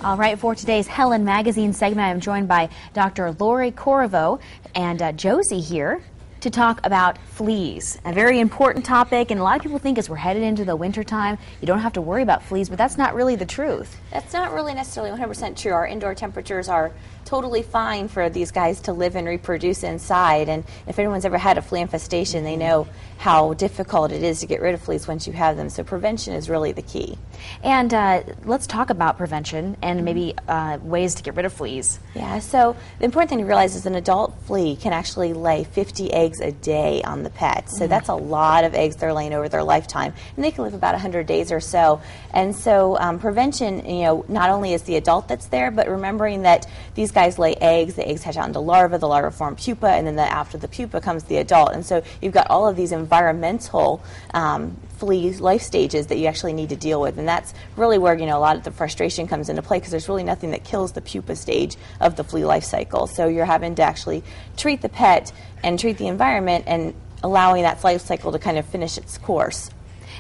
All right, for today's Helen Magazine segment, I'm joined by Dr. Lori Corriveau and Josie here to talk about fleas, a very important topic, and a lot of people think as we're headed into the winter time, you don't have to worry about fleas, but that's not really the truth. That's not really necessarily 100% true. Our indoor temperatures are totally fine for these guys to live and reproduce inside, and if anyone's ever had a flea infestation, they know how difficult it is to get rid of fleas once you have them, so prevention is really the key. And let's talk about prevention and maybe ways to get rid of fleas. Yeah, so the important thing to realize is an adult flea can actually lay 50 eggs a day on the pet, so that's a lot of eggs they're laying over their lifetime, and they can live about 100 days or so. And so prevention, not only is the adult that's there, but remembering that these guys lay eggs, the eggs hatch out into larvae, the larvae form pupa, and then after the pupa comes the adult. And so you've got all of these environmental flea life stages that you actually need to deal with, and that's really where a lot of the frustration comes into play, because there's really nothing that kills the pupa stage of the flea life cycle. So you're having to actually treat the pet and treat the environment and allowing that life cycle to kind of finish its course.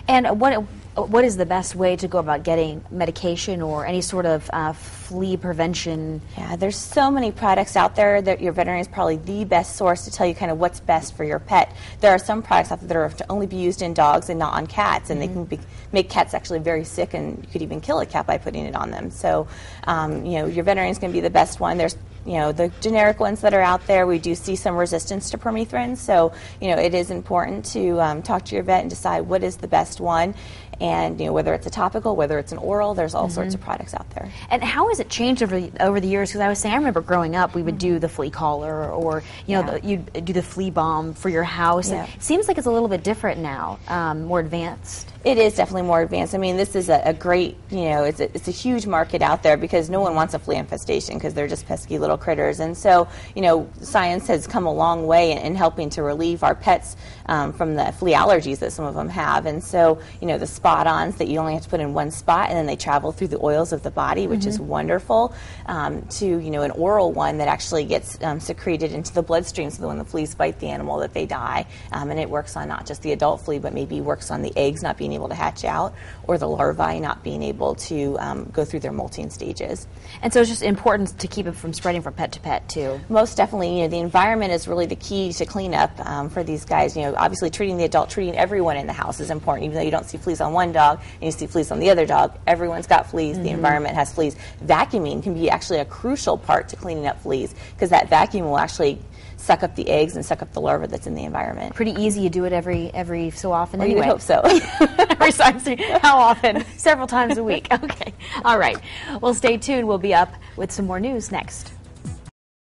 And what is the best way to go about getting medication or any sort of flea prevention? Yeah, there's so many products out there that your veterinarian is probably the best source to tell you kind of what's best for your pet. There are some products out there that are to only be used in dogs and not on cats, and they can make cats actually very sick, and you could even kill a cat by putting it on them. So, your veterinarian is going to be the best one. There's the generic ones that are out there, we do see some resistance to permethrin, so it is important to talk to your vet and decide what is the best one, and whether it's a topical, whether it's an oral, there's all sorts of products out there. And how has it changed over the years? Because I was saying, I remember growing up, we would do the flea collar, or you'd do the flea balm for your house. Yeah. It seems like it's a little bit different now, more advanced. It is definitely more advanced. I mean, this is a great, it's a huge market out there, because no one wants a flea infestation because they're just pesky little critters. And so, science has come a long way in helping to relieve our pets from the flea allergies that some of them have. And so, the spot-ons that you only have to put in one spot, and then they travel through the oils of the body, which is wonderful, to, an oral one that actually gets secreted into the bloodstream, so that when the fleas bite the animal that they die. And it works on not just the adult flea, but maybe works on the eggs not being able to hatch out, or the larvae not being able to go through their molting stages. And so it's just important to keep it from spreading from pet to pet too. Most definitely, the environment is really the key to cleanup for these guys. Obviously treating the adult, treating everyone in the house is important. Even though you don't see fleas on one dog and you see fleas on the other dog, everyone's got fleas. The environment has fleas. Vacuuming can be actually a crucial part to cleaning up fleas, because that vacuum will actually suck up the eggs and suck up the larvae that's in the environment. Pretty easy. You do it every so often Well, anyway. you would hope so. Every time. How often? Several times a week. Okay. All right. Well, stay tuned. We'll be up with some more news next.